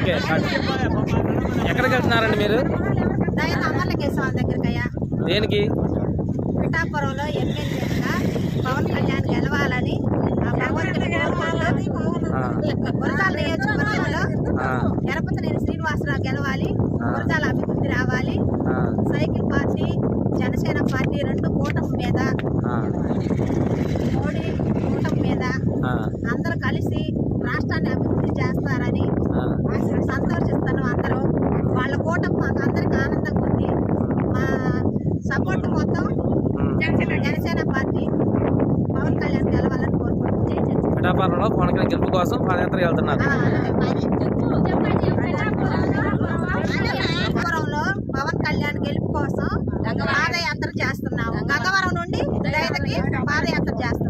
Okay ఎక్కడికి వెళ్తున్నారండి మీరు? దేనికి? పిఠాపురంలో ఎమ్మెల్యేగా పవన్ కళ్యాణ్ గెలవాలని ఆ భగవంతుని గురజాల నియోజకవర్గంలో గణపతినేని శ్రీనివాసరావు గెలవాలి, గురజాల అభివృద్ధి రావాలి, సైకిల్ పార్టీ జనసేన పార్టీ రెండు కూటమి మీద మోడీ కూటమి మీద అందరూ కలిసి రాష్ట్రాన్ని అభివృద్ధి చేస్తారని సంతోషిస్తాను. అందరూ వాళ్ళ కూటమి మాకు అందరికి ఆనందంగా ఉంది. మా సపోర్ట్ మొత్తం జనసేన పార్టీ పవన్ కళ్యాణ్ గెలవాలని కోరుకుంటున్నాం. పిఠాపురంలో పవన్ కళ్యాణ్ గెలుపు కోసం పాదయాత్ర వెళ్తున్నారు. పిఠాపురంలో పవన్ కళ్యాణ్ గెలుపు కోసం పాదయాత్ర చేస్తున్నాము. గంగవరం నుండి పాదయాత్ర చేస్తున్నాం.